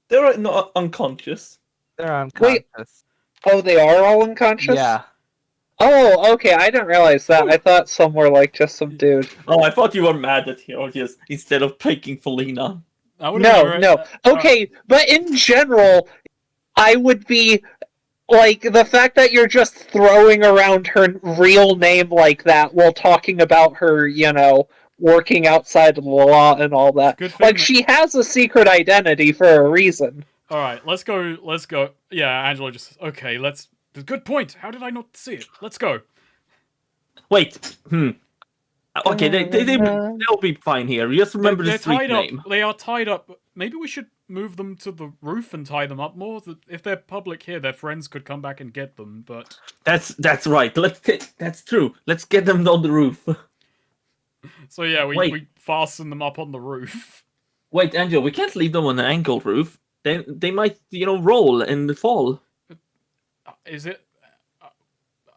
They're not unconscious. They're Wait. unconscious. Oh, they are all unconscious? Yeah. Oh, okay, I didn't realize that. I thought some were like just some dude. Oh, I thought you were mad at him, just instead of picking Felina. I would have been No. Okay, but in general, I would be like the fact that you're just throwing around her real name like that while talking about her, working outside of the law and all that. Good thing Like, she has a secret identity for a reason. All right, let's go. Yeah, Angelo just okay. Good point. How did I not see it? Let's go. Wait. Okay, they'll be fine here. Just remember the street tied name. Up. They are tied up. Maybe we should move them to the roof and tie them up more. If they're public here, their friends could come back and get them. But that's right. That's true. Let's get them on the roof. So yeah, we fasten them up on the roof. Wait, Angelo, we can't leave them on an angle roof. They might, roll and fall. Is it?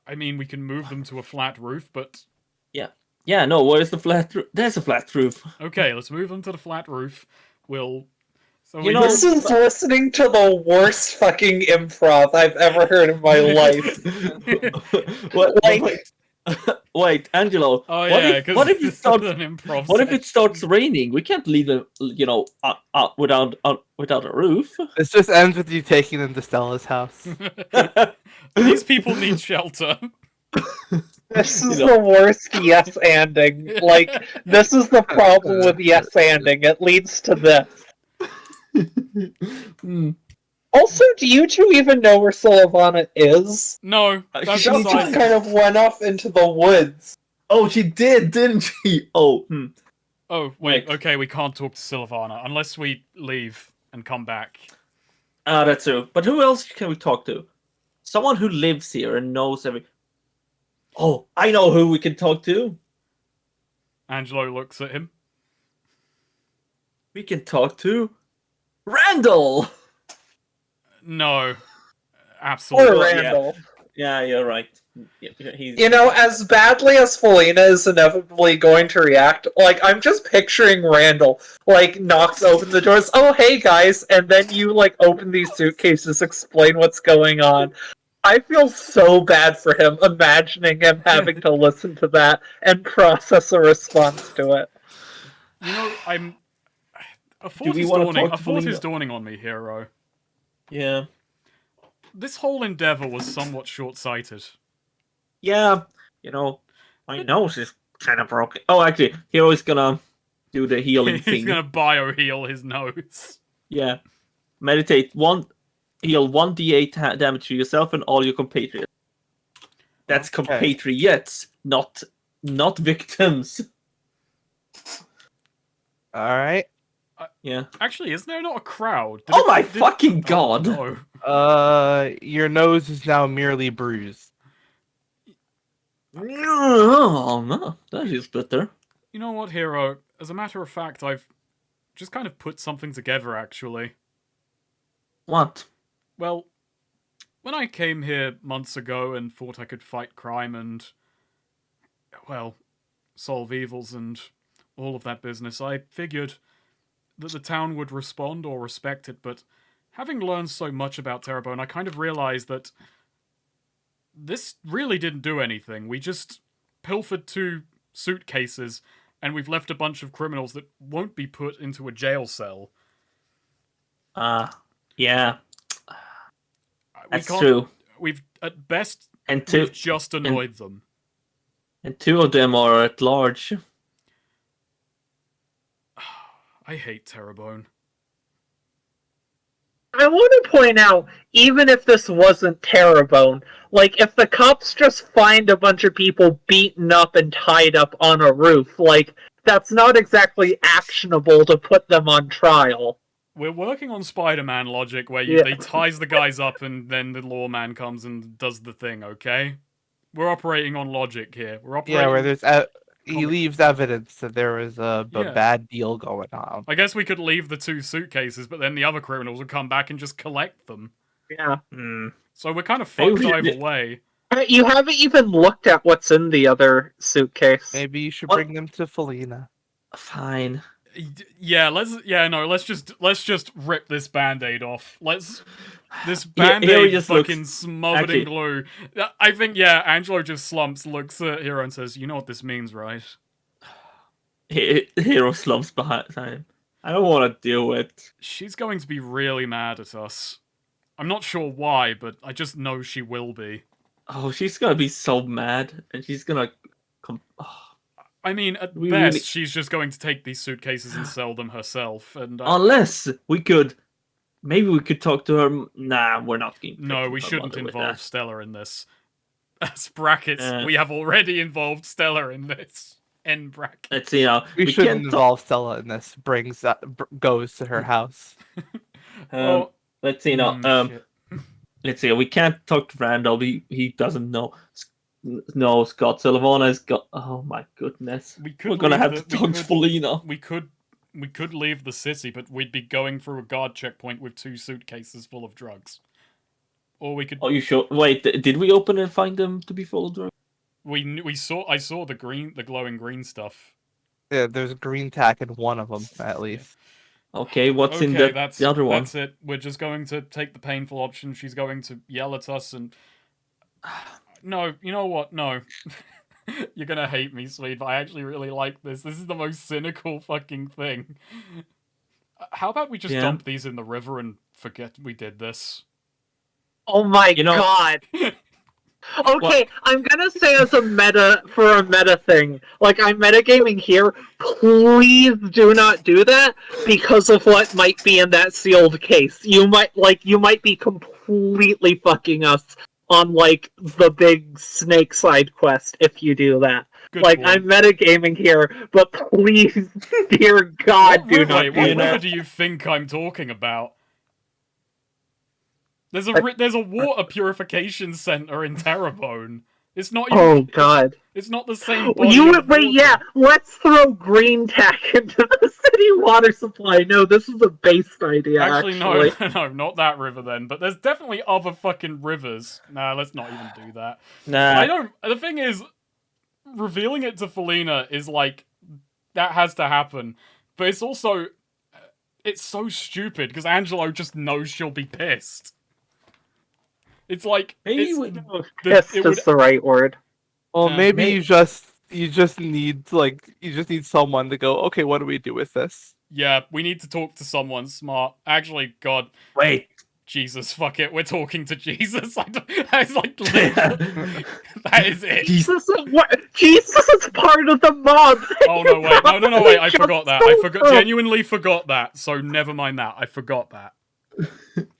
I mean, we can move them to a flat roof, but Yeah. No. Where's the flat roof? There's a flat roof. Okay, let's move them to the flat roof. This is listening to the worst fucking improv I've ever heard in my life. Wait, Angelo. Oh yeah, what if it starts raining? We can't leave them, without a roof. This just ends with you taking them to Stella's house. These people need shelter. This is the worst yes anding. Like, this is the problem with yes anding. It leads to this. Also, do you two even know where Silvana is? No, she just kind of went off into the woods. Oh, she did, didn't she? Oh. Oh, wait. Okay, we can't talk to Silvana unless we leave and come back. Ah, that's true. But who else can we talk to? Someone who lives here and knows every. Oh, I know who we can talk to. Angelo looks at him. We can talk to Randall. No, absolutely. Or Randall. Yeah, you're right. He's... as badly as Felina is inevitably going to react, I'm just picturing Randall, knocks open the doors, oh, hey, guys, and then you, open these suitcases, explain what's going on. I feel so bad for him, imagining him having to listen to that and process a response to it. A thought is dawning on me, hero. Yeah. This whole endeavor was somewhat short-sighted. Yeah, my nose is kind of broken. Oh, actually, Hero's gonna do the healing thing. He's gonna bio-heal his nose. Yeah. Meditate. Heal 1d8 damage to yourself and all your compatriots. That's compatriots, not victims. Alright. Yeah. Actually, isn't there not a crowd? Fucking god! No. Your nose is now merely bruised. Oh, no. That is better. You know what, Hero? As a matter of fact, I've just kind of put something together, actually. What? Well, when I came here months ago and thought I could fight crime and, solve evils and all of that business, I figured that the town would respond or respect it, but having learned so much about Terrebonne, I kind of realized that this really didn't do anything. We just pilfered 2 suitcases, and we've left a bunch of criminals that won't be put into a jail cell. Yeah. That's true. We've, at best, we've just annoyed them. And 2 of them are at large. I hate Terrebonne. I want to point out, even if this wasn't Terrebonne, if the cops just find a bunch of people beaten up and tied up on a roof, that's not exactly actionable to put them on trial. We're working on Spider-Man logic, where they ties the guys up and then the lawman comes and does the thing, okay? We're operating on logic here. Where there's... he leaves evidence that there was a bad deal going on. I guess we could leave the 2 suitcases, but then the other criminals would come back and just collect them. Yeah. So we're kind of fucked either way. You haven't even looked at what's in the other suitcase. Maybe you should bring them to Felina. Fine. Let's just rip this band-aid off. This Here he band-aid just fucking looks- smothered actually- in glue. I think, Angelo just slumps, looks at Hero and says, "You know what this means, right?" Hero slumps behind him. I don't want to deal with. She's going to be really mad at us. I'm not sure why, but I just know she will be. Oh, she's gonna be so mad, and she's gonna come. Oh. I mean, at We best, really- she's just going to take these suitcases and sell them herself. And Unless we could, maybe we could talk to her. Nah, we're not going. no, we shouldn't involve Stella in this. As brackets, we have already involved Stella in this. End bracket. Let's see now. We shouldn't can't involve Stella in this. Goes to her house. Well, let's see now. shit. Let's see. We can't talk to Randall. He doesn't know. No, Scott Silvana has got. Oh my goodness. We're gonna have to talk to Felina. We could leave the city, but we'd be going through a guard checkpoint with 2 suitcases full of drugs. Or we could. Oh, you sure? Wait, did we open and find them to be full of drugs? I saw the glowing green stuff. Yeah, there's green tack in one of them at least. Okay, what's in Okay, the other one? That's it. We're just going to take the painful option. She's going to yell at us and. No, you know what? No. You're gonna hate me, Sweet, but I actually really like this. This is the most cynical fucking thing. How about we just dump these in the river and forget we did this? Oh my god. Okay, I'm gonna say as a meta thing, like I'm metagaming here, please do not do that because of what might be in that sealed case. You might be completely fucking us on like the big snake side quest if you do that. Good like point. I'm metagaming here, but please, dear God, do not do What river that. do you think I'm talking about? There's a water purification center in Terrebonne. It's not even, Oh god. It's not the same body of water. Let's throw green tack into the city water supply. No, this is a based idea. Actually, no, not that river then. But there's definitely other fucking rivers. Nah, let's not even do that. Nah. The thing is, revealing it to Felina is like, that has to happen. But it's also, it's so stupid because Angelo just knows she'll be pissed. It's like, Pissed is the right word. Well, maybe you just need someone to go, okay, what do we do with this? Yeah, we need to talk to someone smart. Actually, God. Wait. Jesus, fuck it. We're talking to Jesus. That's like, that is it. Jesus is part of the mob. Oh no, wait. I forgot that. Genuinely forgot that. So never mind that. I forgot that.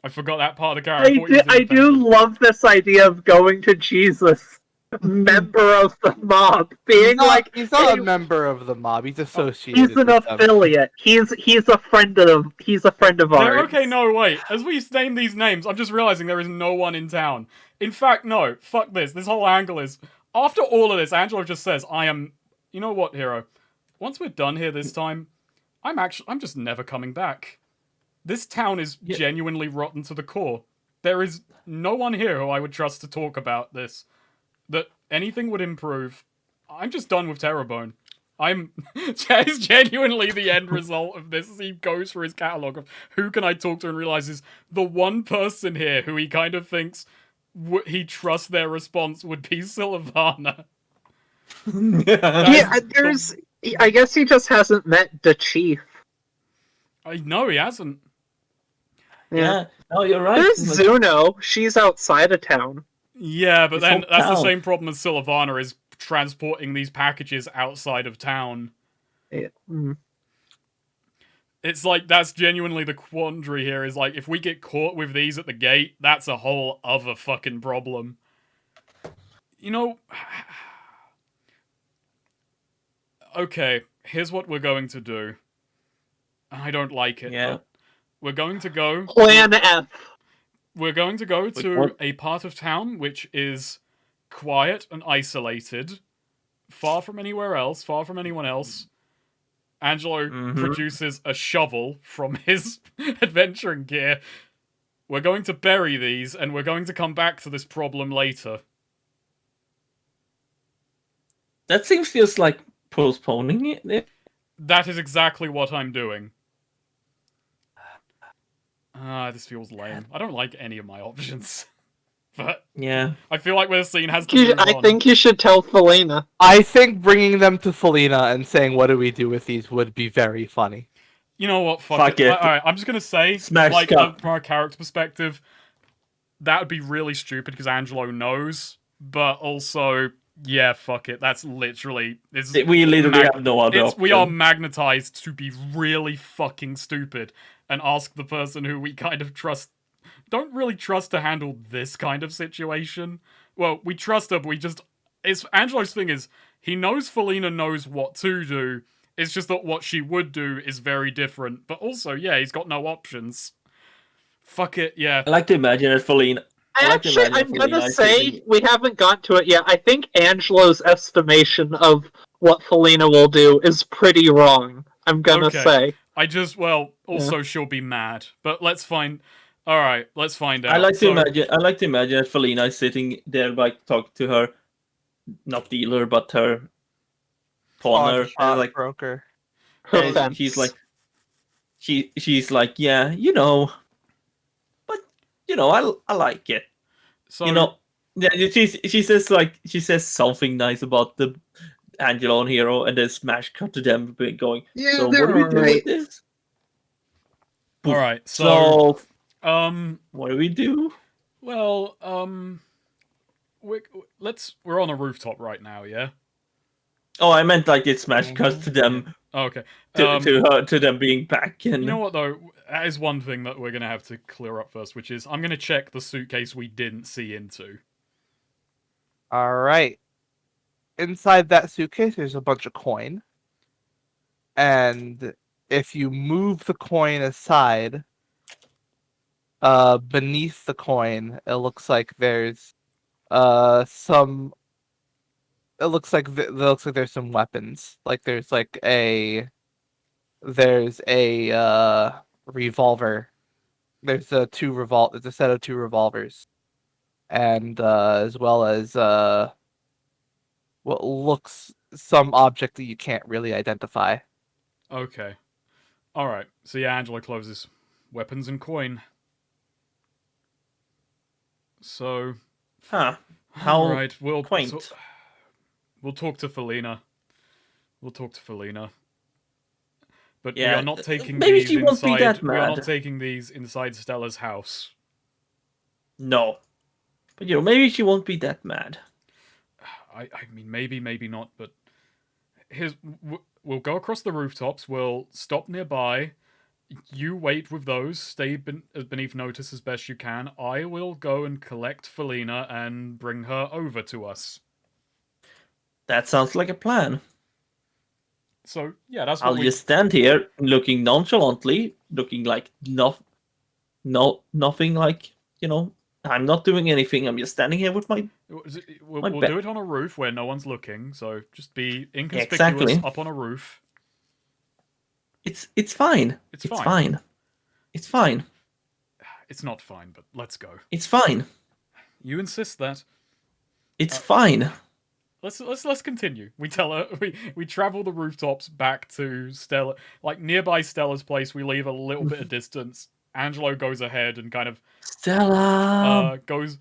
I forgot that part of the character. I do love this idea of going to Jesus, member of the mob, being he's not a member of the mob. He's associated. He's an affiliate. He's a friend of ours. Okay, no, wait. As we name these names, I'm just realizing there is no one in town. In fact, no. Fuck this. This whole angle is after all of this. Angelo just says, "I am." You know what, Hero? Once we're done here this time, I'm just never coming back. This town is genuinely rotten to the core. There is no one here who I would trust to talk about this. That anything would improve. I'm just done with Terrebonne. That is genuinely the end result of this. As he goes through his catalogue of who can I talk to and realizes the one person here who he kind of thinks he trusts their response would be Silvana. I guess he just hasn't met the chief. No, he hasn't. Yeah. No, you're right. There's Zuno. She's outside of town. Yeah, but then that's the same problem as Silvana is transporting these packages outside of town. Yeah. It's like, that's genuinely the quandary here, is like, if we get caught with these at the gate, that's a whole other fucking problem. You know... Okay, here's what we're going to do. I don't like it, but we're going to go... Plan F. We're going to go to a part of town which is quiet and isolated, far from anywhere else, far from anyone else. Angelo produces a shovel from his adventuring gear. We're going to bury these, and we're going to come back to this problem later. That seems just like postponing it. That is exactly what I'm doing. This feels lame. I don't like any of my options. But Yeah. I feel like this scene has to move I on. think you should tell Felina. I think bringing them to Felina and saying, "What do we do with these?" would be very funny. You know what? Fuck it. Alright, I'm just gonna say, Smash like, cut. from a character perspective, that would be really stupid because Angelo knows, but also, yeah, fuck it. That's literally... We literally have no other option. We are magnetized to be really fucking stupid and ask the person who we kind of don't really trust to handle this kind of situation. Well, we trust her, but we just... Angelo's thing is, he knows Felina knows what to do. It's just that what she would do is very different. But also, yeah, he's got no options. Fuck it, yeah. I like to imagine that Felina... Actually, I'm gonna say we haven't got to it yet. I think Angelo's estimation of what Felina will do is pretty wrong. I'm gonna say. Also she'll be mad. But let's find... Alright, let's find out. I like to imagine that Felina is sitting there, like, talking to her, not dealer, but her pawner, and like broker. Her she's like, she's like, yeah, you know, but you know, I like it. So, you know, yeah, she says something nice about the Angelo and Hero, and then smash cut to them going, yeah, so they're what do we do alright. with this? Alright, So what do we do? Well, we're on a rooftop right now, yeah? Oh, I meant like it smash cuts to them. Oh, okay. To them being back. And you know what though? That is one thing that we're gonna have to clear up first, which is I'm gonna check the suitcase we didn't see into. All right. Inside that suitcase, there's a bunch of coin, and if you move the coin aside, beneath the coin, it looks like there's some. It looks like there's some weapons. Like there's a revolver. There's a set of two revolvers, and as well as what looks some object that you can't really identify. Okay. Alright. So yeah, Angela closes weapons and coin. So How alright, quaint. We'll talk to Felina. But Yeah, we are not taking maybe these she won't be inside. that We are mad. not taking these inside Stella's house. No. But you know, maybe she won't be that mad. I mean, maybe not. But we'll go across the rooftops. We'll stop nearby. You wait with those. Stay beneath notice as best you can. I will go and collect Felina and bring her over to us. That sounds like a plan. So yeah, that's what I'll just stand here, looking nonchalantly, looking like nothing like, you know, I'm not doing anything. I'm just standing here with my. We'll do it on a roof where no one's looking. So just be inconspicuous Exactly. up on a roof. It's fine. It's fine. fine. It's fine. It's not fine, but let's go. It's fine. You insist that. It's fine. Let's continue. We tell her we travel the rooftops back to Stella, like nearby Stella's place. We leave a little bit of distance. Angelo goes ahead and kind of Stella goes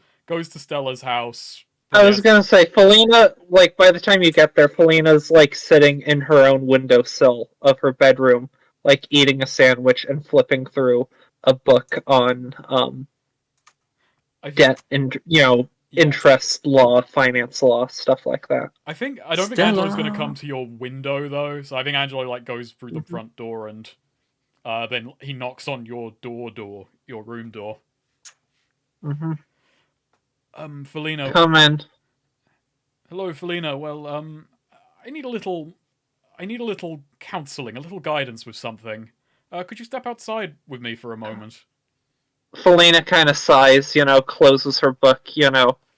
to Stella's house. I was gonna say, Felina, like, by the time you get there, Felina's, like, sitting in her own windowsill of her bedroom, like, eating a sandwich and flipping through a book on, debt and, interest law, finance law, stuff like that. I don't think Angelo's gonna come to your window, though, so I think Angelo, like, goes through the front door and, then he knocks on your your room door. Mm-hmm. Felina. Come in. Hello, Felina. Well, I need a little counseling, a little guidance with something. Could you step outside with me for a moment? Felina kind of sighs, closes her book,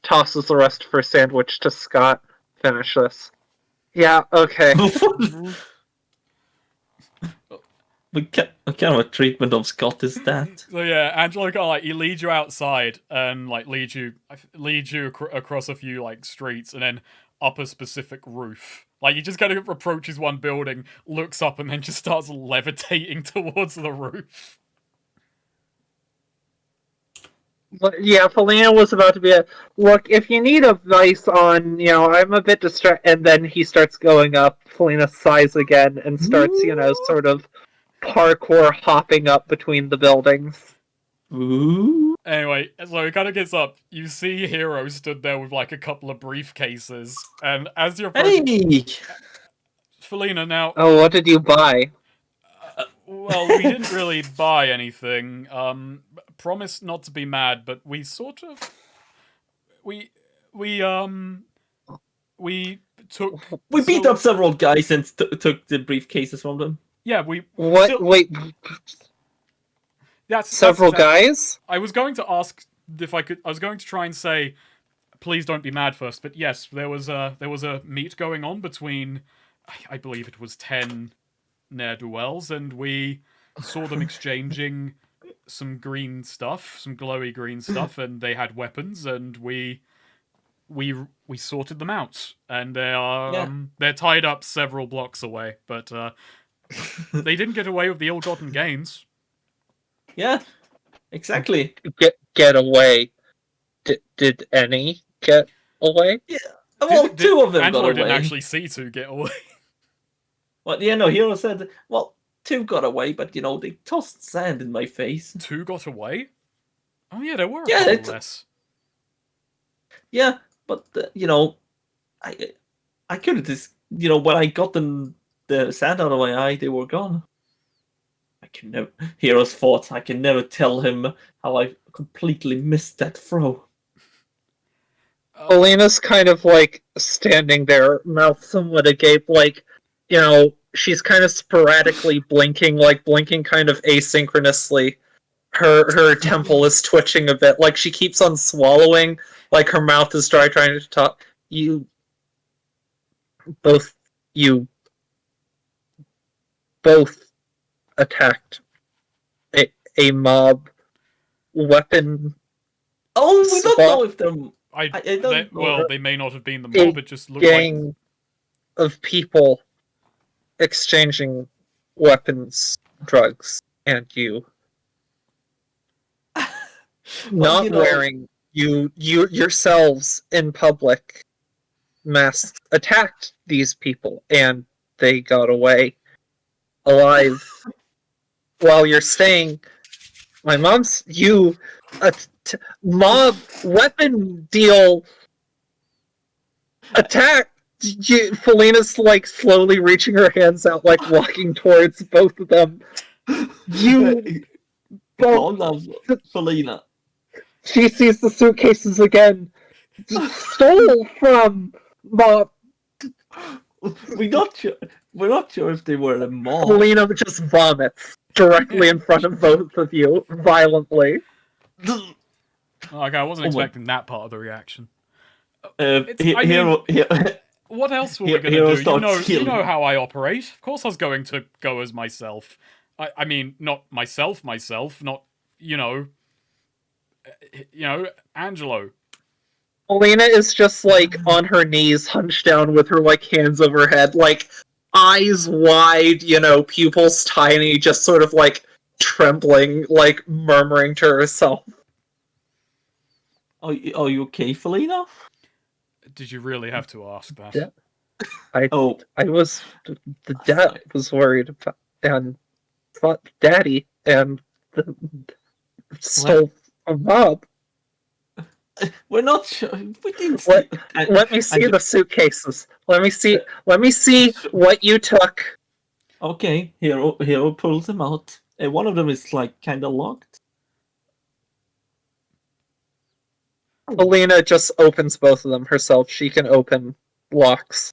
tosses the rest of her sandwich to Scott. Finish this. Yeah, okay. What kind of a treatment of Scott is that? So yeah, Angelo kind of he leads you outside and leads you across a few streets and then up a specific roof Like, he just kind of approaches one building, looks up, and then just starts levitating towards the roof. Yeah, Felina was about to be look, if you need advice on, I'm a bit distracted, and then he starts going up, Felina sighs again, and starts, sort of parkour hopping up between the buildings. Ooh. Anyway, so he kind of gets up. You see Hero stood there with, like, a couple of briefcases, and as you're approaching... Hey! Felina, now... Oh, what did you buy? Well, we didn't really buy anything. Promise not to be mad, but we sort of... We took... We beat up several guys and took the briefcases from them. Yeah, we... What? Wait... That's several guys? I was going to ask if I could... I was going to try and say, please don't be mad first, but yes, there was a meet going on between, I believe it was 10 ne'er-do-wells, and we saw them exchanging some green stuff, some glowy green stuff, and they had weapons, and we sorted them out, and they are they're tied up several blocks away, but they didn't get away with the ill-gotten gains. Yeah, exactly. Get away. Did any get away? Yeah. Well, two of them Angelo got away. didn't actually see two get away. Well, Hero said, well, two got away, but, they tossed sand in my face. Two got away? Oh, yeah, there were a couple less. Yeah, but, I couldn't just, when I got the sand out of my eye, they were gone. I can never... Hero's thoughts, I can never tell him how I completely missed that throw. Alina's kind of, standing there, mouth somewhat agape, she's kind of sporadically blinking, blinking kind of asynchronously. Her temple is twitching a bit, she keeps on swallowing, her mouth is dry trying to talk. Both attacked a mob weapon. Oh, we don't know if they're... they may not have been the mob, it just looked gang of people exchanging weapons, drugs, and you. Not wearing you yourselves in public masks attacked these people, and they got away alive. While you're staying, my mom's mob weapon deal attack. Felina's slowly reaching her hands out, walking towards both of them. You both. Felina. She sees the suitcases again. Stole from mob. We're not sure if they were a mob. Felina just vomits directly in front of both of you, violently. I wasn't expecting that part of the reaction. What else were we going to do? You know how I operate. Of course I was going to go as myself. I mean, not myself, not, Angelo. Felina is just, on her knees, hunched down with her, hands over her head, eyes wide, pupils tiny, just sort of, trembling, murmuring to herself. Are you okay, Felina? Did you really have to ask that? Yeah. I was... The dad was worried about... And thought Daddy and... stole a mob. We're not sure. We didn't. Let me see the suitcases. Let me see what you took. Okay, Hero pulls them out. One of them is kind of locked. Felina just opens both of them herself. She can open locks.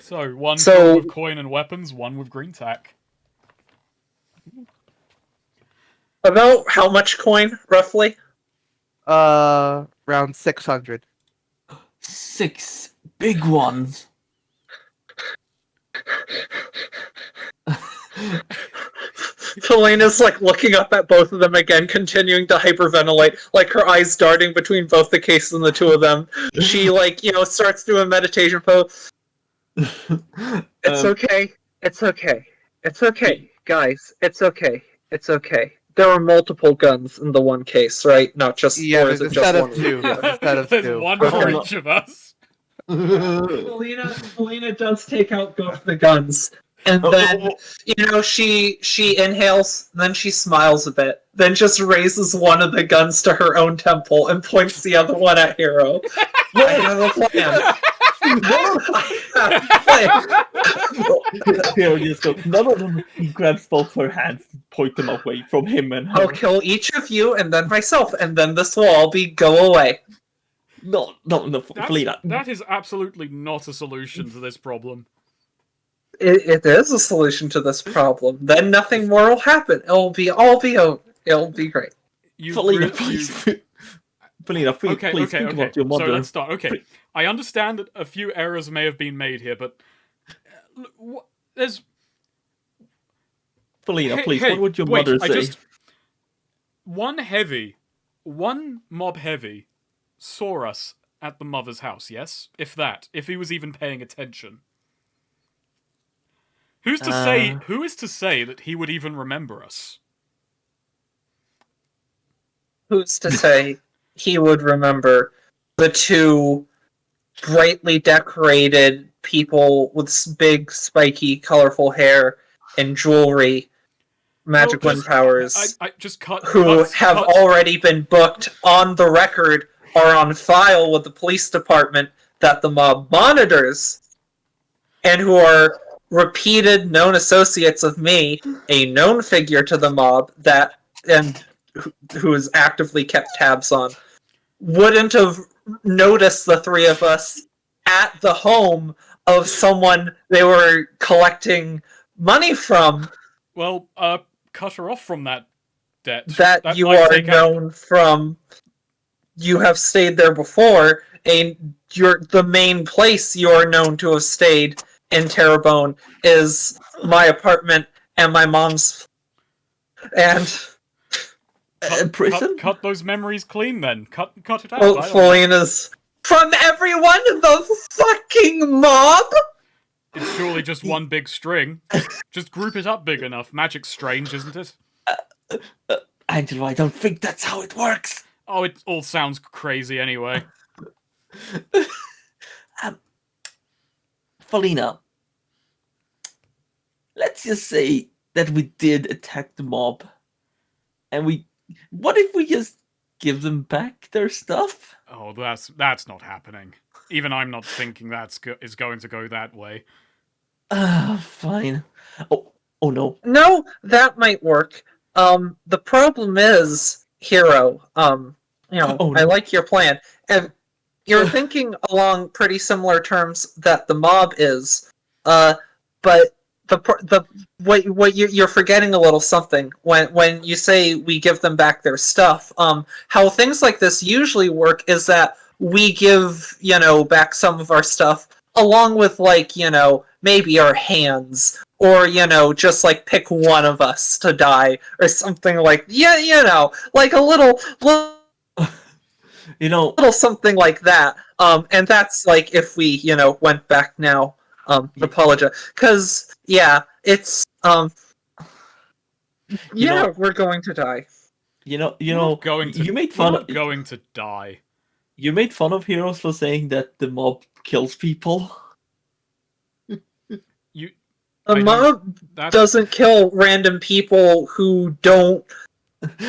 So one with coin and weapons, one with green tack. About how much coin, roughly? Around 600. 6 big ones. Helena's like looking up at both of them again, continuing to hyperventilate, like her eyes darting between both the cases and the two of them. She starts doing a meditation pose. It's okay. It's okay. It's okay, guys. It's okay. It's okay. There were multiple guns in the one case, right? Not just or is it just one? There's one for each of us. Helena does take out both the guns. And then, she inhales, then she smiles a bit, then just raises one of the guns to her own temple and points the other one at Hero. I have a plan. Hero just goes, none of them. He grabs both her hands, point them away from him and her. I'll kill each of you and then myself, and then this will all go away. No, Felina. That is absolutely not a solution to this problem. It is a solution to this problem. Then nothing more will happen. It'll be over. It'll be great. Felina, please. Felina, please think about your mother. So let's start. Okay, I understand that a few errors may have been made here, but there's... Felina, please, what would your mother say? One mob heavy saw us at the mother's house, yes? If he was even paying attention. Who is to say that he would even remember us? Who's to say he would remember the two brightly decorated people with big, spiky, colorful hair and jewelry, magic wind powers, who have already been booked on the record, are on file with the police department that the mob monitors, and who are repeated known associates of me, a known figure to the mob who is actively kept tabs on, wouldn't have noticed the three of us at the home of someone they were collecting money from. Well, cut her off from that debt. That you are known from. You have stayed there before, and the main place you are known to have stayed in Terrebonne is my apartment and my mom's. And prison? Cut those memories clean, then. Cut it out. Well, Felina's from everyone in the fucking mob. It's surely just one big string. Just group it up big enough. Magic's strange, isn't it? Angelo, I don't think that's how it works. Oh, it all sounds crazy anyway. Felina, let's just say that we did attack the mob, and what if we just give them back their stuff? Oh, that's not happening. Even I'm not thinking is going to go that way. Fine. Oh no. No, that might work. The problem is, Hero, I like your plan. And you're thinking along pretty similar terms that the mob is, but what you're forgetting a little something when you say we give them back their stuff. How things like this usually work is that we give back some of our stuff along with maybe our hands, or just pick one of us to die or something like like a little little something like that. And that's if we went back now. Apologize, because it's we're going to die. You made fun of going to die. You made fun of Heroes for saying that the mob kills people. The mob doesn't kill random people who don't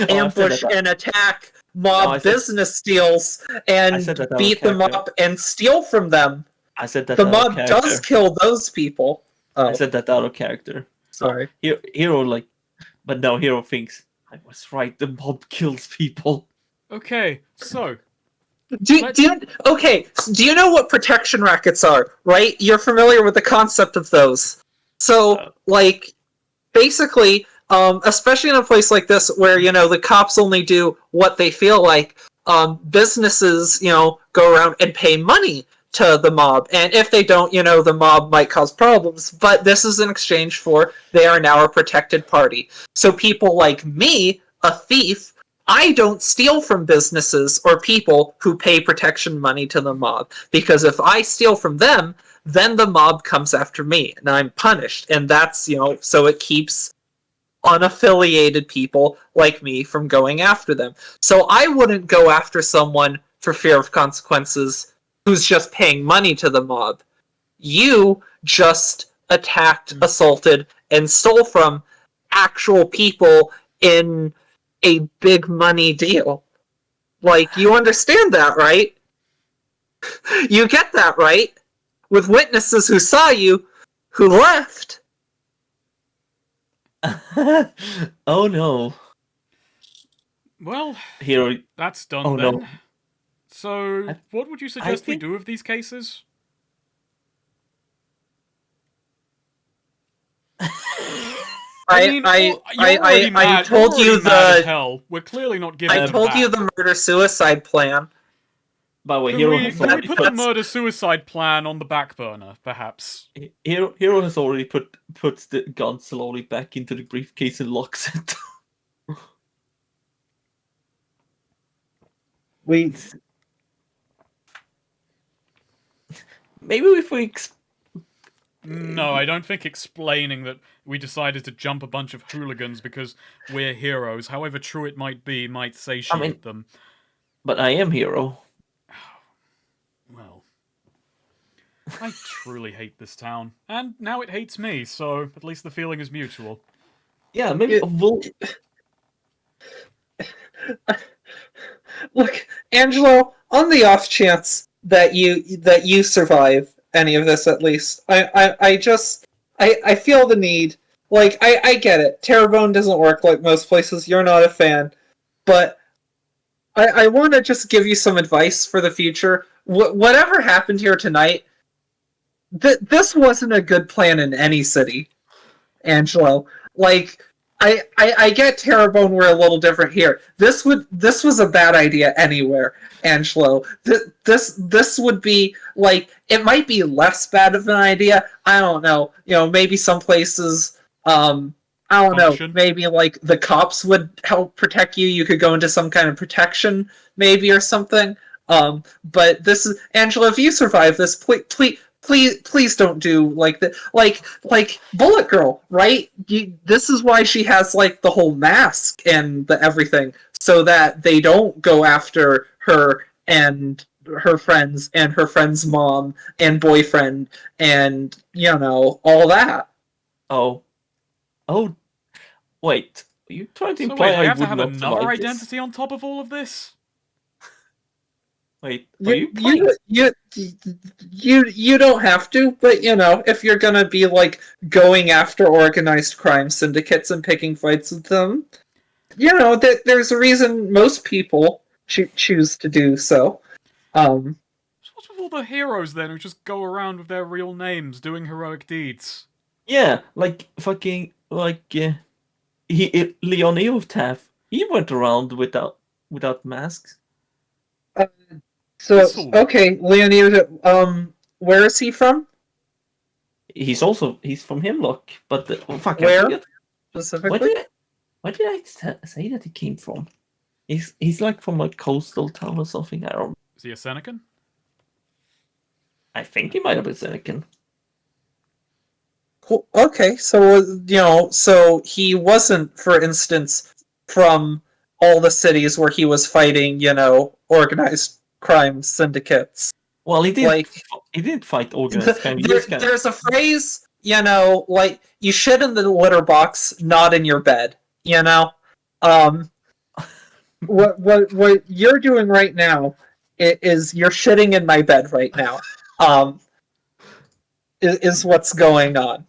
ambush and attack mob business deals and beat them up and steal from them. I said that the mob does kill those people. I said that out of character. Sorry. Hero but no, Hero thinks I was right. The mob kills people. Okay, so do you know what protection rackets are? Right, you're familiar with the concept of those. So basically, especially in a place like this where the cops only do what they feel like, businesses go around and pay money to the mob, and if they don't, the mob might cause problems, but this is in exchange for they are now a protected party. So people like me, a thief, I don't steal from businesses or people who pay protection money to the mob, because if I steal from them, then the mob comes after me, and I'm punished, and that's, so it keeps unaffiliated people like me from going after them. So I wouldn't go after someone for fear of consequences who's just paying money to the mob. You just attacked, assaulted, and stole from actual people in a big money deal. Like, you understand that, right? You get that, right? With witnesses who saw you, who left. Oh no. Well, Hero. that's done Oh, then. no. So, what would you suggest we think- do with these cases? I told you're you already mad as the hell. We're clearly not giving I them told you back. the murder-suicide plan. By the way, Can Hero we, has can we already put put the murder-suicide plan on the back burner, perhaps? Hero has already put the gun slowly back into the briefcase and locks it. We Maybe if we No, I don't think explaining that we decided to jump a bunch of hooligans because we're heroes, however true it might be, might satiate them. But I am Hero. Well, I truly hate this town, and now it hates me, so at least the feeling is mutual. Yeah, maybe It- we'll. Look, Angelo, on the off chance that you survive any of this, at least, I feel the need. Like, I get it. Terrebonne doesn't work like most places. You're not a fan, but I want to just give you some advice for the future. Whatever happened here tonight, this wasn't a good plan in any city, Angelo. Like, I get Terrebonne, we're a little different here. This was a bad idea anywhere, Angelo. This would be, like, it might be less bad of an idea. I don't know. Maybe some places, I don't Function. know. Maybe, like, the cops would help protect you. You could go into some kind of protection, maybe, or something. But this is, Angelo, if you survive this, please don't do like that. Like Bullet Girl, right? This is why she has, like, the whole mask and the everything, so that they don't go after her and her friends and her friend's mom and boyfriend and all that. Oh, wait. Are you trying to So imply wait, I I have to would have not another survive this? identity on top of all of this? Wait, are you You don't have to, but if you're gonna be, like, going after organized crime syndicates and picking fights with them, that there's a reason most people choose to do so. So what's with all the heroes then who just go around with their real names doing heroic deeds? Yeah, like fucking Leon Eotaff. He went around without masks. So This'll- okay, Leonid, where is he from He's from Hemlock, but fuck, Where? I forget. specifically? Where did I say that he came from? He's like from a coastal town or something. I don't. Is he a Senecan? I think he might have been Senecan. Cool. Okay, so he wasn't, for instance, from all the cities where he was fighting, organized crime syndicates. Well, he did. Like, He didn't fight organized crime. He just kind of- there's a phrase, like, you shit in the litter box, not in your bed. What you're doing right now is you're shitting in my bed right now. Is what's going on.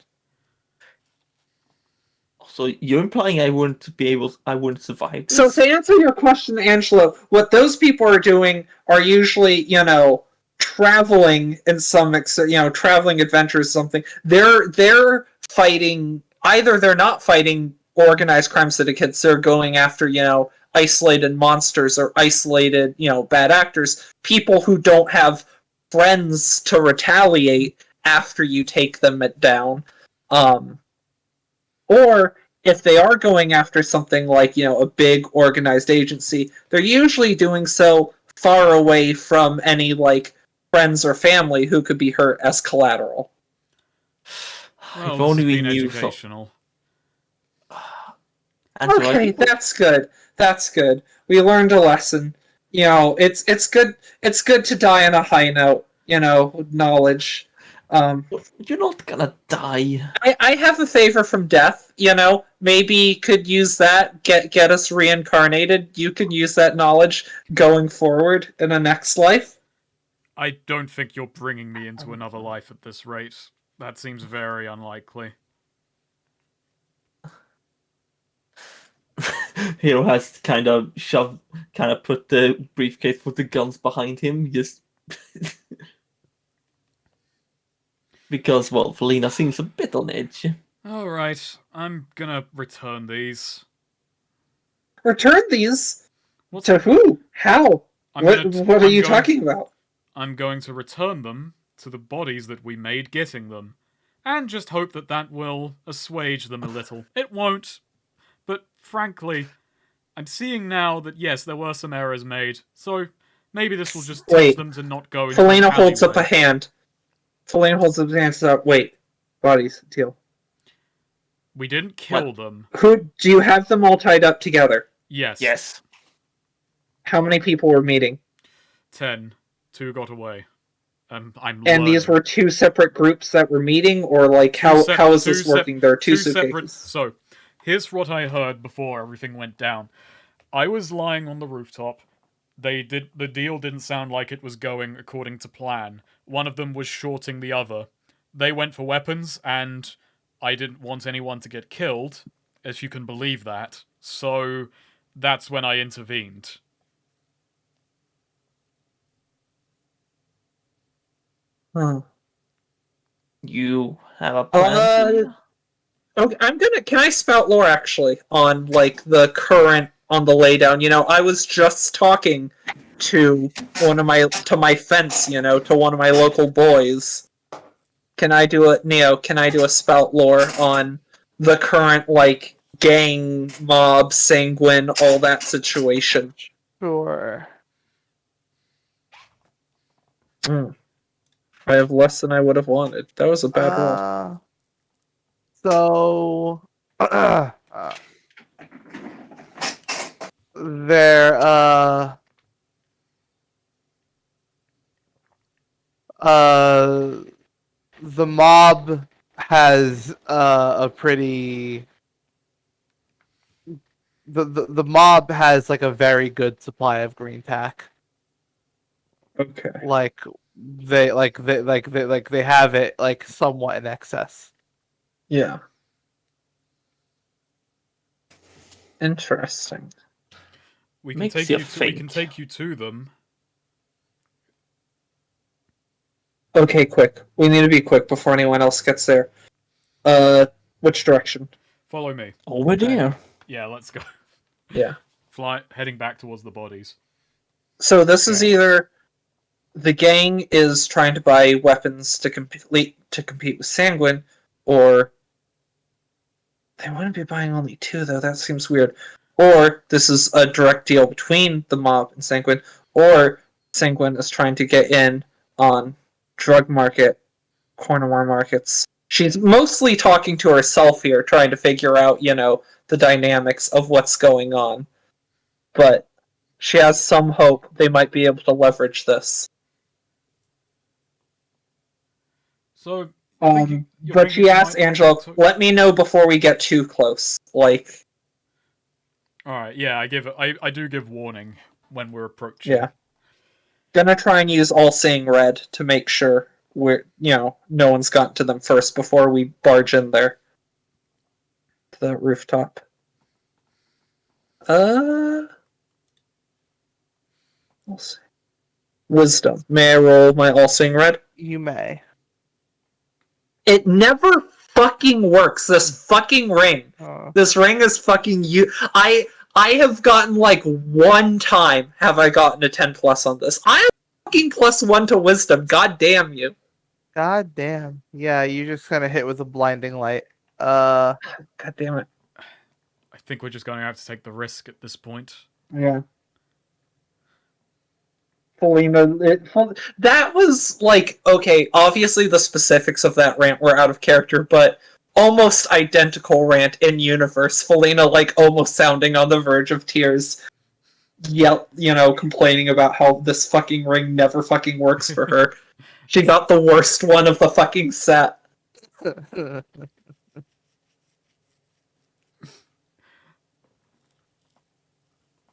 So you're implying I wouldn't survive this? So to answer your question, Angelo, what those people are doing are usually, traveling in some traveling adventures or something. They're fighting, either they're not fighting organized crime syndicates, they're going after, isolated monsters or isolated, bad actors, people who don't have friends to retaliate after you take them down. Or if they are going after something like, a big organized agency, they're usually doing so far away from any, like, friends or family who could be hurt as collateral. Well, If this only has we been knew. educational. Angelo, I Okay, think that's good. That's good. We learned a lesson. It's good. It's good to die on a high note. With knowledge. you're not gonna die. I have a favor from death. Maybe could use that. Get us reincarnated. You could use that knowledge going forward in a next life. I don't think you're bringing me into another life at this rate. That seems very unlikely. Hero has kind of put the briefcase with the guns behind him, just because, well, Felina seems a bit on edge. Alright, I'm gonna return these. Return these What's to who? How? I'm What gonna- What are I'm you going- talking about? I'm going to return them to the bodies that we made getting them. And just hope that that will assuage them a little. It won't. But frankly, I'm seeing now that yes, there were some errors made. So maybe this will just teach Wait. them to not go into Felina an holds up a alleyway. hand. Felina holds up his hands up. Wait. Bodies. Deal. We didn't kill them. Who do you have them all tied up together? Yes. Yes. How many people were meeting? 10. 2 got away. I'm And these learning. were two separate groups that were meeting, or like how is this working? There are two separate. suitcases. So, here's what I heard before everything went down. I was lying on the rooftop. The deal didn't sound like it was going according to plan. One of them was shorting the other. They went for weapons, and I didn't want anyone to get killed, if you can believe that. So that's when I intervened. Huh. You have a plan? Okay, Can I spout lore actually on like the current on the laydown? I was just talking to my fence. To one of my local boys. Can I do it, Neo? Can I do a spout lore on the current like gang, mob, sanguine, all that situation? Sure. I have less than I would have wanted. That was a bad roll. So, there, the mob has a pretty. The mob has like a very good supply of green tack. Okay. Like they have it like somewhat in excess. Yeah. Interesting. We can Makes take you we think. can take you to them. Okay, quick. We need to be quick before anyone else gets there. Which direction? Follow me. Over there. Yeah, let's go. Yeah. Heading back towards the bodies. So this is either the gang is trying to buy weapons to compete with Sanguine, or they wouldn't be buying only two though. That seems weird. Or this is a direct deal between the mob and Sanguine, or Sanguine is trying to get in on drug market, corner markets. She's mostly talking to herself here, trying to figure out, the dynamics of what's going on. But she has some hope they might be able to leverage this. So, But she asked Angela, let me know before we get too close. Like, alright, yeah, I do give warning when we're approaching. yeah. Gonna try and use all-seeing red to make sure no one's gotten to them first before we barge in there. To the rooftop. We'll see. Wisdom. May I roll my all-seeing red? You may. It never fucking works. This fucking ring. This ring is fucking you. I have gotten like one time have I gotten a 10+ on this. I am fucking +1 to wisdom. God damn you. God damn. Yeah, you just kind of hit with a blinding light. God damn it. I think we're just going to have to take the risk at this point. Yeah. That was like, okay, obviously the specifics of that rant were out of character, but almost identical rant in universe. Felina like almost sounding on the verge of tears. Complaining about how this fucking ring never fucking works for her. She got the worst one of the fucking set.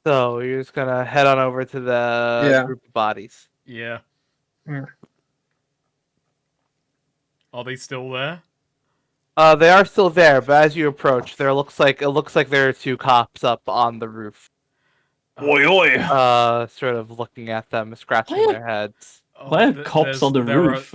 So you're just gonna head on over to the group of bodies. Yeah. Yeah. Are they still there? They are still there, but as you approach, it looks like there are 2 cops up on the roof. Oi, oi! Sort of looking at them, scratching What? their heads. Why are cops on the roof?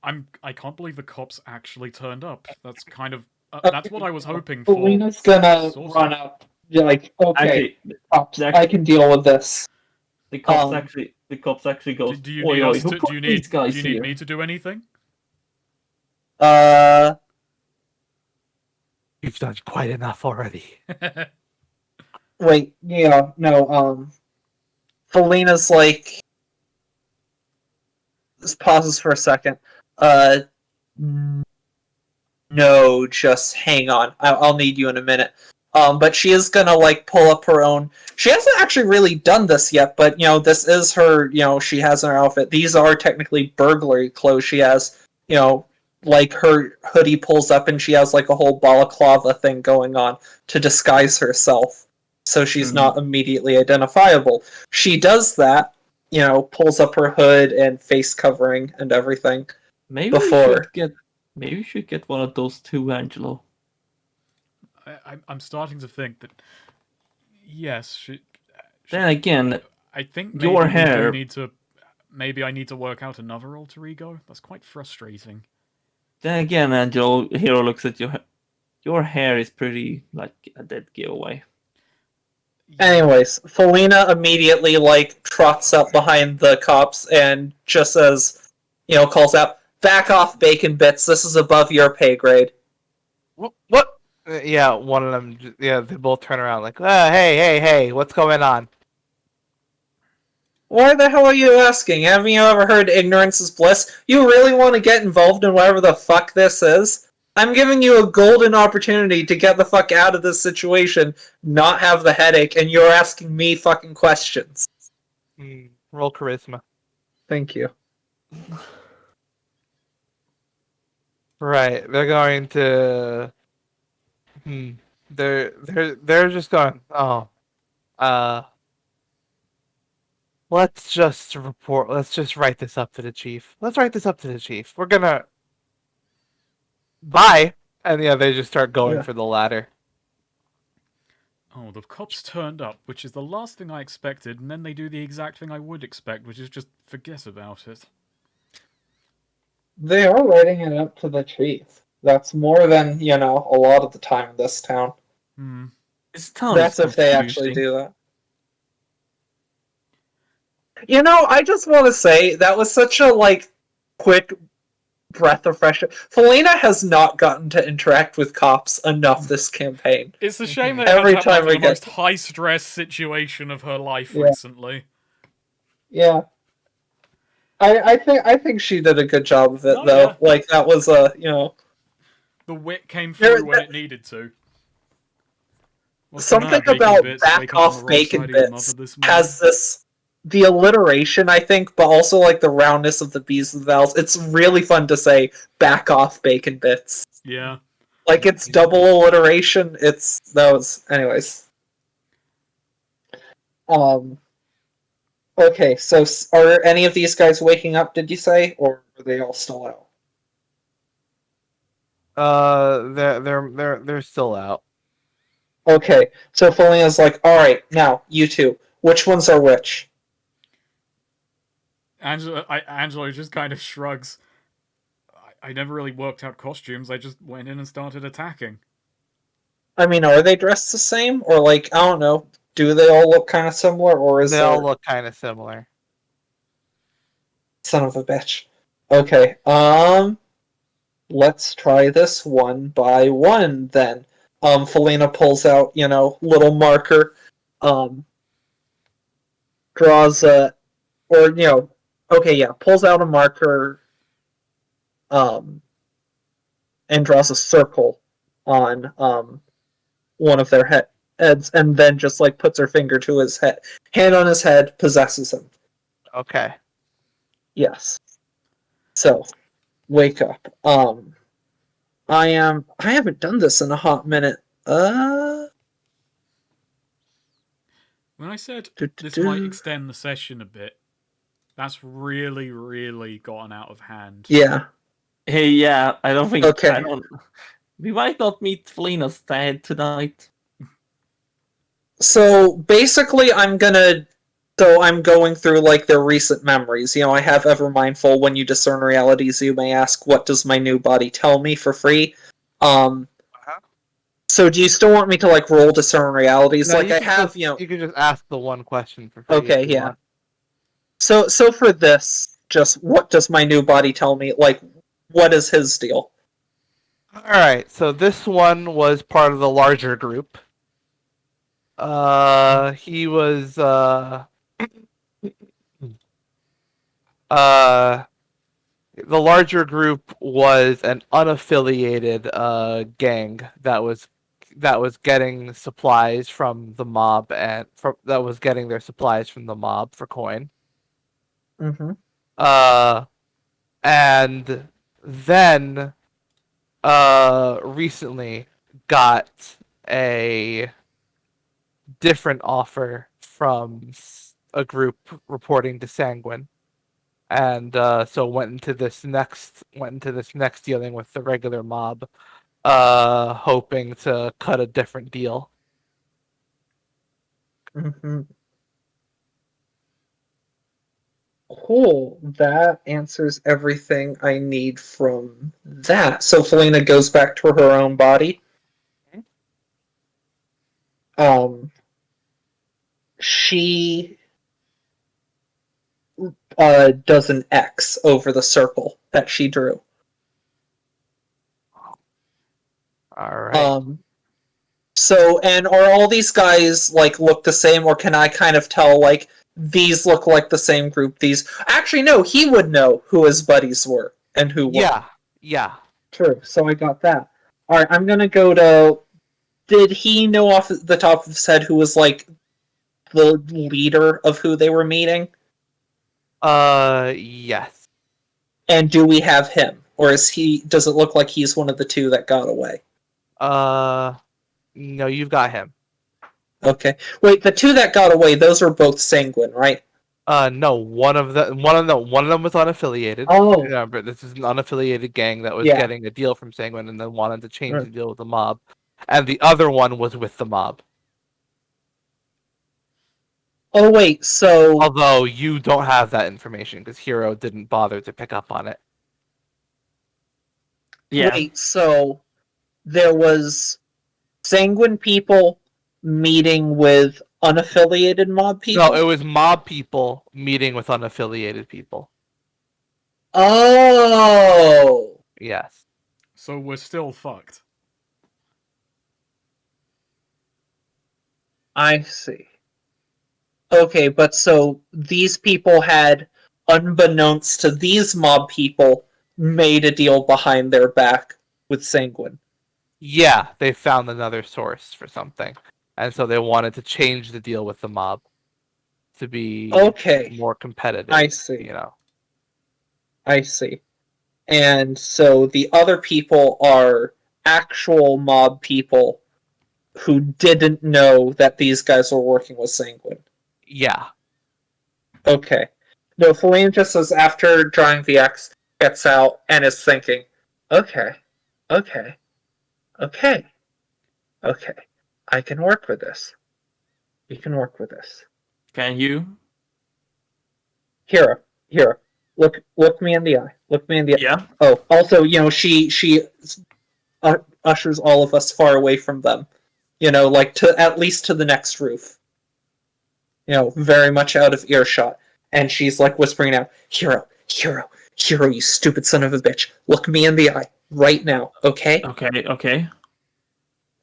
I can't believe the cops actually turned up. That's kind of that's what I was hoping for. Felina's gonna Sort of. run up. You're like, okay, Actually, cops, I can deal with this. the cops actually goes. Do you Oi, need oi! us Who to? put Do you these need? guys Do you need here? me to do anything? You've done quite enough already. Wait, yeah, no, Felina's like, just pauses for a second. No, just hang on. I'll need you in a minute. But she is gonna like pull up her own. She hasn't actually really done this yet, but this is her. She has her outfit. These are technically burglary clothes. She has, like her hoodie pulls up and she has like a whole balaclava thing going on to disguise herself, so she's not immediately identifiable. She does that, pulls up her hood and face covering and everything. Maybe Before. maybe we should get one of those too, Angelo. I'm starting to think that yes, Then again, I think maybe your we hair- do need to. Maybe I need to work out another alter ego. That's quite frustrating. Angelo, Hero looks at your hair is pretty like a dead giveaway. Anyways, Felina immediately like trots up behind the cops and just calls out, "Back off, bacon bits. This is above your pay grade." What? Yeah, one of them. Yeah, they both turn around like, hey, what's going on? Why the hell are you asking? Haven't you ever heard ignorance is bliss? You really want to get involved in whatever the fuck this is? I'm giving you a golden opportunity to get the fuck out of this situation, not have the headache, and you're asking me fucking questions. Roll charisma. Thank you. Right, they're going to. They're just going. Oh, let's just report. Let's just write this up to the chief. We're gonna. Bye. And yeah, they just start going for the ladder. Oh, the cops turned up, which is the last thing I expected, and then they do the exact thing I would expect, which is just forget about it. They are writing it up to the chief. That's more than, a lot of the time in this town. This town That's is if they actually confusing. do that. I just want to say, that was such a, quick breath of fresh air. Felina has not gotten to interact with cops enough this campaign. It's a shame that Every it has happened time we in the most get- high-stress situation of her life Yeah. recently. Yeah. I think she did a good job of it, Oh, though. yeah. That was The wit came through when it needed to. What's the something matter, Bacon about Bits? back Wake up on off the wrong bacon side of your bits mother this morning? has the alliteration, I think, but also the roundness of the B's and vowels. It's really fun to say back off bacon bits. Yeah. It's double alliteration. It's those. Anyways. Okay, so are any of these guys waking up, did you say? Or are they all still out? They're still out. Okay, so Felina's like, alright, now, you two, which ones are which? Angelo just kind of shrugs. I never really worked out costumes. I just went in and started attacking. I mean, are they dressed the same? Or, I don't know, do they all look kind of similar? Or is They there... all look kind of similar. Son of a bitch. Okay, let's try this one by one then. Felina pulls out, little marker, draws pulls out a marker, and draws a circle on, one of their heads, and then just, like, puts her finger to his head. Hand on his head, possesses him. Okay. Yes. So, wake up. I haven't done this in a hot minute. When I said Do, this do. might extend the session a bit, that's really, really gotten out of hand. Yeah. Hey, yeah, I don't think Okay. we might not meet Felina's dad tonight. So basically, I'm going through, like, their recent memories. I have Ever Mindful. When you discern realities, you may ask, what does my new body tell me for free? So do you still want me to, like, roll discern realities? No, like, you I can have, just, you can just ask the one question for free. Okay, if you yeah. want. So for this, just what does my new body tell me? Like, what is his deal? Alright, so this one was part of the larger group. He was, the larger group was an unaffiliated gang that was getting supplies from the mob that was getting their supplies from the mob for coin. Mm-hmm. And then recently got a different offer from a group reporting to Sanguine. And so went into this next dealing with the regular mob, hoping to cut a different deal. Mm-hmm. Cool. That answers everything I need from that. So Felina goes back to her own body. She does an X over the circle that she drew. All right. So, and are all these guys, like, look the same, or can I kind of tell, like, these look like the same group, these... Actually, no, he would know who his buddies were, and who weren't. Yeah. True, so I got that. Alright, I'm gonna go to... Did he know off the top of his head who was, like, the leader of who they were meeting? Yes. And do we have him? Or does it look like he's one of the two that got away? No, you've got him. Okay. Wait, the two that got away, those are both Sanguine, right? No, one of them was unaffiliated. Oh. Remember, this is an unaffiliated gang that was Yeah. getting a deal from Sanguine and then wanted to change Right. the deal with the mob. And the other one was with the mob. Oh, wait, so... Although you don't have that information because Hero didn't bother to pick up on it. Yeah. Wait, so there was Sanguine people meeting with unaffiliated mob people? No, it was mob people meeting with unaffiliated people. Oh! Yes. So we're still fucked. I see. Okay, but so these people had, unbeknownst to these mob people, made a deal behind their back with Sanguine. Yeah, they found another source for something. And so they wanted to change the deal with the mob to be more competitive. I see. You know. I see. And so the other people are actual mob people who didn't know that these guys were working with Sanguine. Yeah. Okay. No, Feline just says after drawing the X, gets out and is thinking, okay. I can work with this. We can work with this. Can you? Hira. Look me in the eye. Look me in the eye. Yeah. Oh, also, she ushers all of us far away from them. Like at least to the next roof. Very much out of earshot. And she's like whispering out, Hiro, Hero, you stupid son of a bitch. Look me in the eye right now, okay? Okay.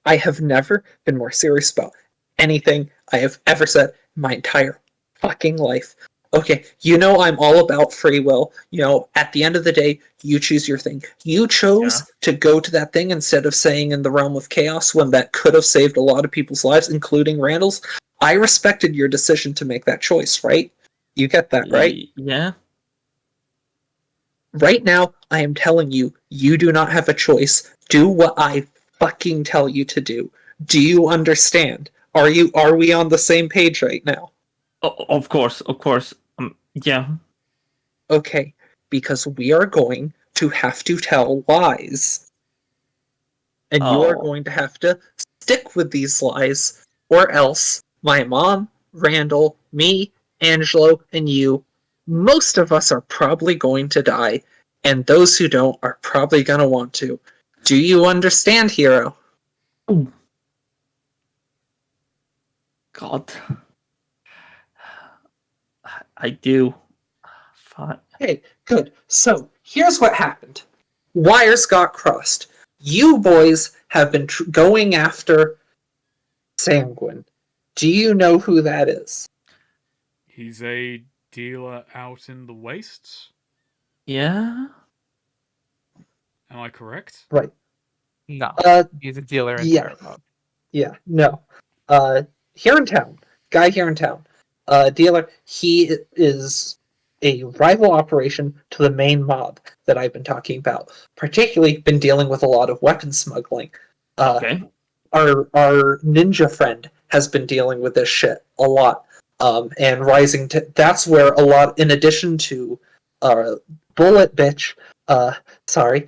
I have never been more serious about anything I have ever said in my entire fucking life. Okay, you know I'm all about free will. You know, at the end of the day, you choose your thing. You chose to go to that thing instead of staying in the realm of chaos when that could have saved a lot of people's lives, including Randall's. I respected your decision to make that choice, right? You get that, right? Yeah. Right now, I am telling you, you do not have a choice. Do what I fucking tell you to do. Do you understand? Are we on the same page right now? Of course. Yeah. Okay, because we are going to have to tell lies. And you are Oh. going to have to stick with these lies, or else my mom, Randall, me, Angelo, and you, most of us are probably going to die, and those who don't are probably going to want to. Do you understand, Hero? Ooh. God. I do. Fine. Okay, good. So, here's what happened. Wires got crossed. You boys have been going after Sanguine. Do you know who that is? He's a dealer out in the wastes. Yeah. Am I correct? Right. No, Uh, he's a dealer in yeah. Terrebonne. Yeah, no. Here in town, guy here in town, dealer, he is a rival operation to the main mob that I've been talking about. Particularly been dealing with a lot of weapon smuggling. Okay. Our ninja friend has been dealing with this shit a lot. And rising to that's where a lot, in addition to Bullet Bitch, uh, sorry,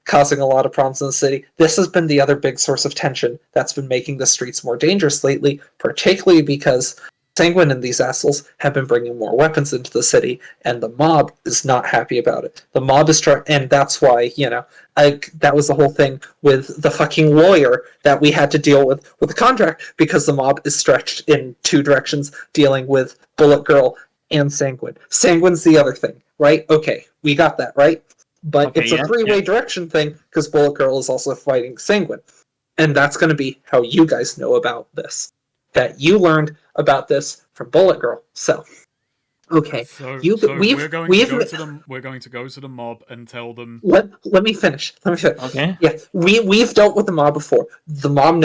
causing a lot of problems in the city. This has been the other big source of tension that's been making the streets more dangerous lately, particularly because Sanguine and these assholes have been bringing more weapons into the city, and the mob is not happy about it. The mob is trying, and that's why, that was the whole thing with the fucking lawyer that we had to deal with the contract, because the mob is stretched in two directions, dealing with Bullet Girl and Sanguine. Sanguine's the other thing, right? Okay, we got that, right? But Okay, it's a three-way direction thing, because Bullet Girl is also fighting Sanguine. And that's going to be how you guys know about this. That you learned about this from Bullet Girl. So, okay, So we've we're going we've to go to the mob and tell them. let me finish. Okay. Yeah, we've dealt with the mob before. The mob,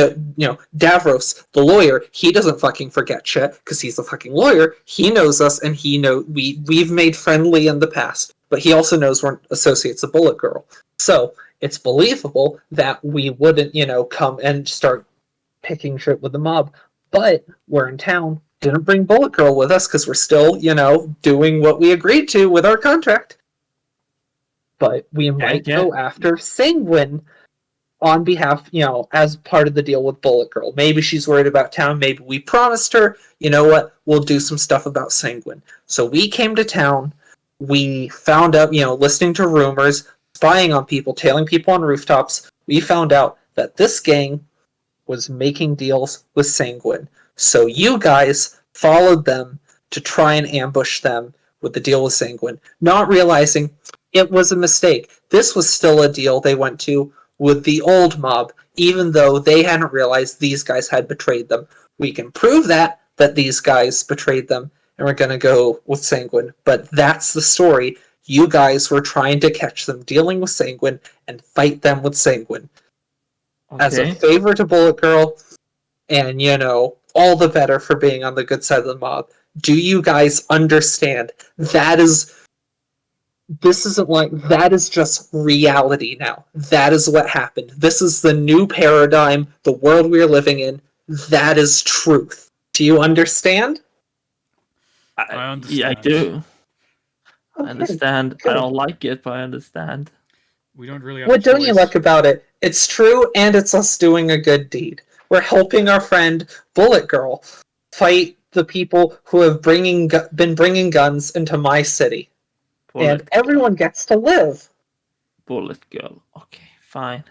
Davros, the lawyer, he doesn't fucking forget shit because he's a fucking lawyer. He knows us, and we've made friendly in the past. But he also knows we're associates of Bullet Girl. So it's believable that we wouldn't, come and start picking shit with the mob. But we're in town. Didn't bring Bullet Girl with us because we're still, doing what we agreed to with our contract. But we might go after Sanguine on behalf, as part of the deal with Bullet Girl. Maybe she's worried about town. Maybe we promised her, you know what, we'll do some stuff about Sanguine. So we came to town. We found out, listening to rumors, spying on people, tailing people on rooftops. We found out that this gang was making deals with Sanguine. So you guys followed them to try and ambush them with the deal with Sanguine, not realizing it was a mistake. This was still a deal they went to with the old mob, even though they hadn't realized these guys had betrayed them. We can prove that these guys betrayed them, and we're going to go with Sanguine. But that's the story. You guys were trying to catch them dealing with Sanguine and fight them with Sanguine. As a favor to Bullet Girl, and, all the better for being on the good side of the mob. Do you guys understand? This isn't like, that is just reality now. That is what happened. This is the new paradigm, the world we're living in. That is truth. Do you understand? I understand. Yeah, I do. Okay, I understand. good. I don't like it, but I understand. We don't really have What a don't you choice. like about it? It's true, and it's us doing a good deed. We're helping our friend Bullet Girl fight the people who have been bringing guns into my city. And everyone gets to live. Bullet Girl. Okay, fine.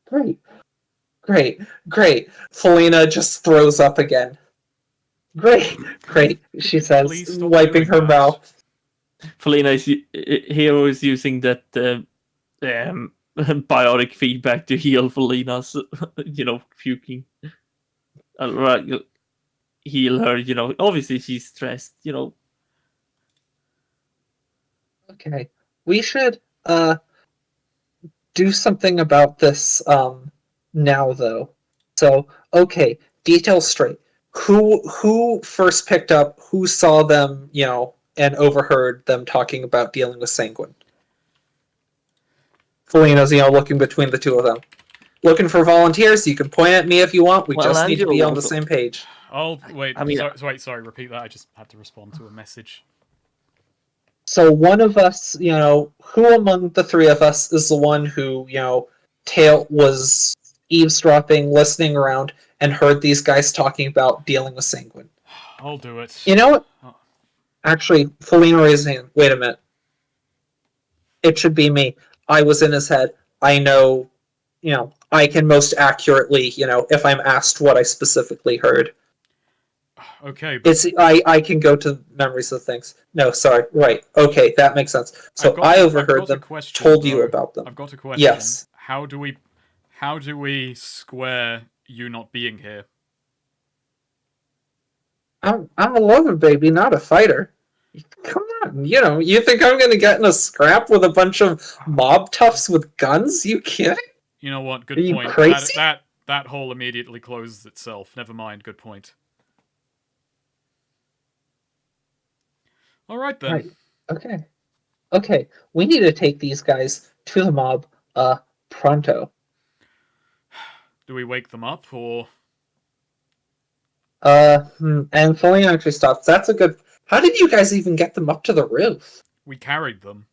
Great. Felina just throws up again. Great, great, she says, Please stop wiping doing her that. mouth. Felina Hero is using that biotic feedback to heal Felina's, puking. Right, heal her. Obviously she's stressed. Okay, we should do something about this now though. So okay, details straight. Who first picked up? Who saw them? And overheard them talking about dealing with Sanguine. Felina's looking between the two of them. Looking for volunteers. You can point at me if you want. We Well, just need to be Angelo on the was- same page. I'll wait. I mean, Sorry. Repeat that. I just had to respond to a message. So one of us, who among the three of us is the one who, Tail was eavesdropping, listening around, and heard these guys talking about dealing with Sanguine? I'll do it. You know what? Oh. Actually, Felina raised his hand. Wait a minute. It should be me. I was in his head. I know, I can most accurately, if I'm asked what I specifically heard. Okay, but I can go to memories of things. No, sorry. Right. Okay, that makes sense. So I I've overheard got a them, question, told you though. about them. I've got a question. Yes. How do we square you not being here? I'm a lover baby, not a fighter. Come on, you think I'm gonna get in a scrap with a bunch of mob toughs with guns? You kidding? You know what? Good Are you point. crazy? That hole immediately closes itself. Never mind. Good point. All right then. Right. Okay. We need to take these guys to the mob, pronto. Do we wake them up or? And Felina actually stops. That's a good. How did you guys even get them up to the roof? We carried them.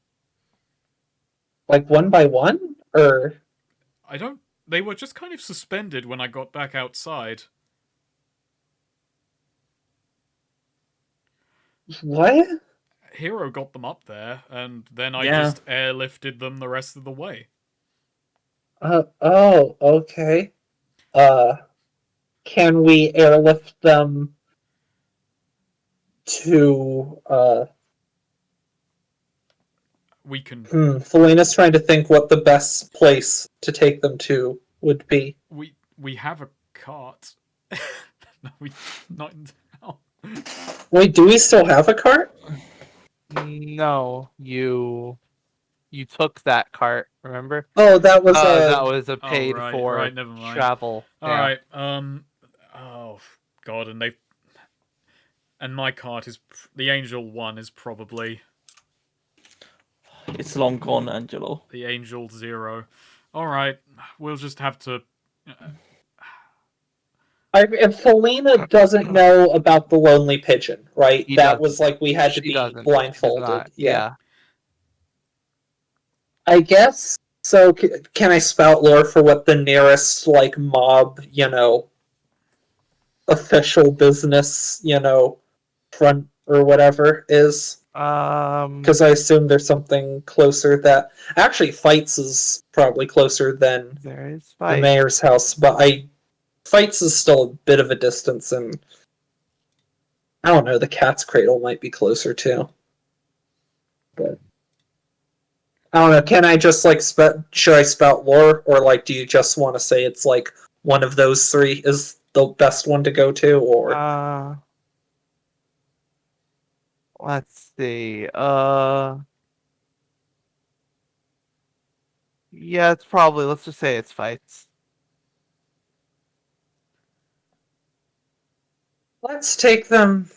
Like one by one, or? I don't. They were just kind of suspended when I got back outside. What? Hero got them up there, and then I Yeah. just airlifted them the rest of the way. Oh, okay. Can we airlift them to, We can. Felina's trying to think what the best place to take them to would be. We have a cart. No, we not in town. Wait, do we still have a cart? No, you took that cart. Remember? Oh, that was That was a Oh, paid right, for right, never mind. travel. All right. Oh God, and my cart is the Angel one is probably It's long gone, Angelo. the Angel 0. All right, we'll just have to. If Felina doesn't know about the Lonely Pigeon, right? He That doesn't. was like we had to She be doesn't. She's blindfolded. not. Yeah. I guess so. Can I spout lore for what the nearest like mob, official business, front or whatever is? Because I assume there's something closer that actually Fights is probably closer than there is the fight. mayor's house, but Fights is still a bit of a distance, and I don't know. The Cat's Cradle might be closer too, but I don't know. Can I just like should I spout lore, or like do you just want to say it's like one of those three is the best one to go to, or Let's see. Yeah, it's probably. Let's just say it's fights. let's take them.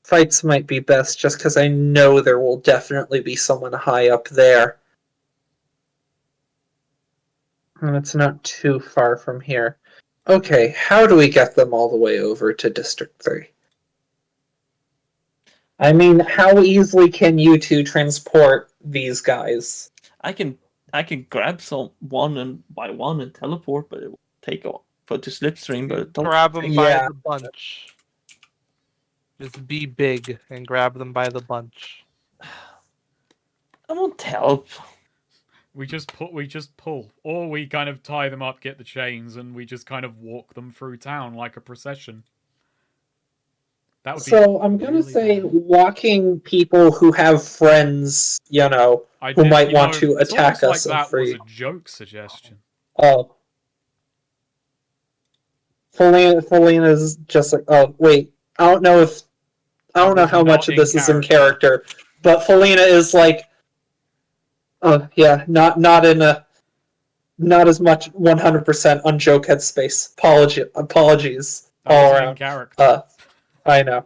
Fights might be best just because I know there will definitely be someone high up there. And it's not too far from here. Okay, how do we get them all the way over to District 3? I mean, how easily can you two transport these guys? I can grab one and by one and teleport, but it will take off. Put to slipstream, but it don't Grab them take- by Yeah. the bunch. Just be big and grab them by the bunch. I won't help. We just pull, or we kind of tie them up, get the chains, and we just kind of walk them through town like a procession. That would be. So I'm gonna really say bad. walking people who have friends, who might want to It's attack almost like us and that was free. a joke suggestion. Oh, Felina's just like, oh wait, I don't know Was how much not of in this is in character. character, but Felina is like, oh yeah, not as much 100% on joke headspace. Apologies That all wasn't in around. character. I know.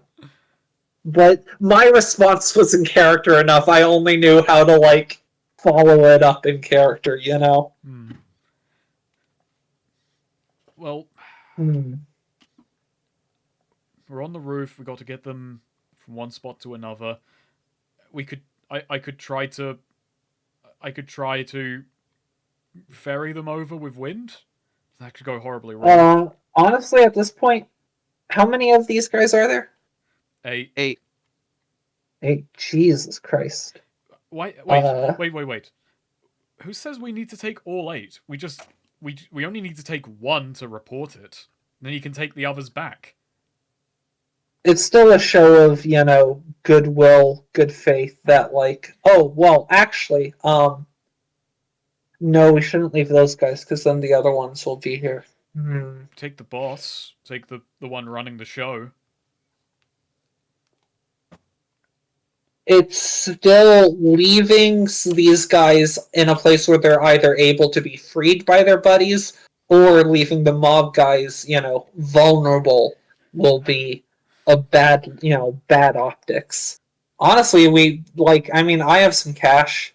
But my response was in character enough. I only knew how to like follow it up in character, you know? Hmm. Well, Hmm. we're on the roof. We got to get them from one spot to another. I could try to ferry them over with wind. That could go horribly wrong. Honestly, at this point, how many of these guys are there? 8. 8. 8. Jesus Christ. Wait. Who says we need to take all 8? We only need to take one to report it. Then you can take the others back. It's still a show of, goodwill, good faith that like, oh, well, actually, no, we shouldn't leave those guys because then the other ones will be here. Take the boss. Take the one running the show. It's still leaving these guys in a place where they're either able to be freed by their buddies or leaving the mob guys, vulnerable will be a bad optics. Honestly, I have some cash.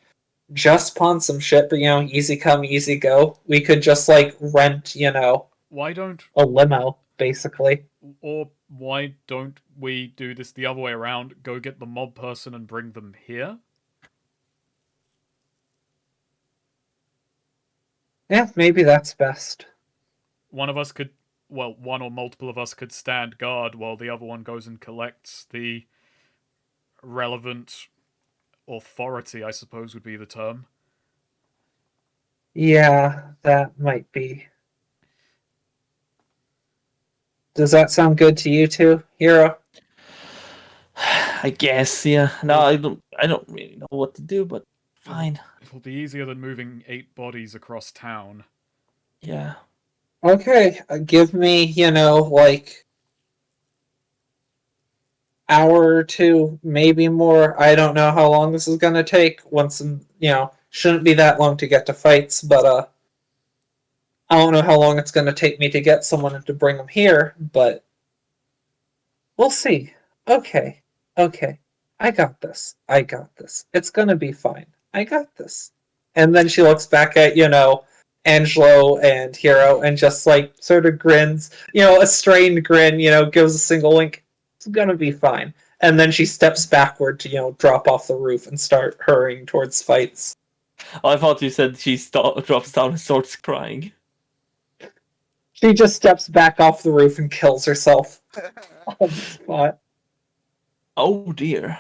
Just pawn some shit, but easy come, easy go. We could just rent, Why don't a limo, basically. why don't we do this the other way around? Go get the mob person and bring them here? Yeah, maybe that's best. One or multiple of us could stand guard while the other one goes and collects the relevant authority, I suppose would be the term. Yeah, that might be. Does that sound good to you too, Hero? I guess, yeah. No, I don't really know what to do, but fine. It'll be easier than moving 8 bodies across town. Yeah. Okay, give me, hour or two, maybe more. I don't know how long this is gonna take. Shouldn't be that long to get to fights, but I don't know how long it's gonna take me to get someone to bring them here, but we'll see. Okay, I got this. It's gonna be fine. I got this. And then she looks back at, Angelo and Hero and just sort of grins, a strained grin, gives a single wink. It's gonna be fine. And then she steps backward to, drop off the roof and start hurrying towards fights. I thought you said she drops down and starts crying. She just steps back off the roof and kills herself on the spot. Oh dear.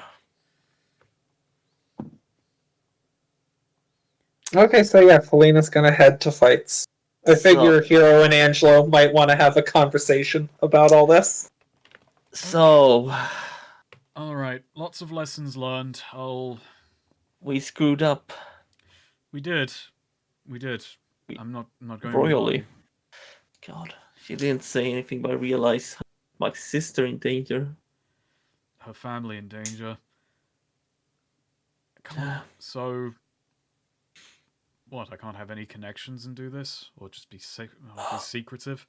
Okay, so yeah, Felina's gonna head to fights. I figure Hero and Angelo might want to have a conversation about all this. So, Alright, lots of lessons learned. we screwed up We did. I'm not going royally. to lie. God, she didn't say anything, but I realized my sister in danger. Her family in danger. So, what? I can't have any connections and do this, or just be secretive.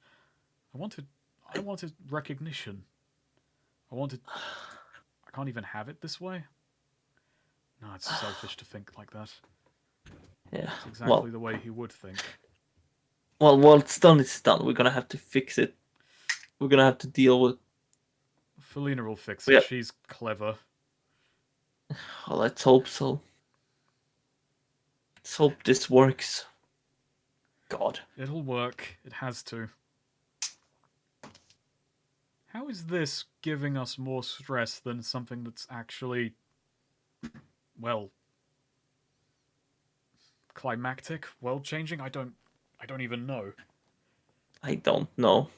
I wanted recognition. I can't even have it this way. No, it's selfish to think like that. Yeah. It's exactly the way he would think. Well, what's done is done. We're gonna have to fix it. We're gonna have to deal with. Felina will fix it. Yeah. She's clever. Well, let's hope so. Let's hope this works. God. It'll work. It has to. How is this giving us more stress than something that's actually, well, climactic, world changing? I don't even know. I don't know.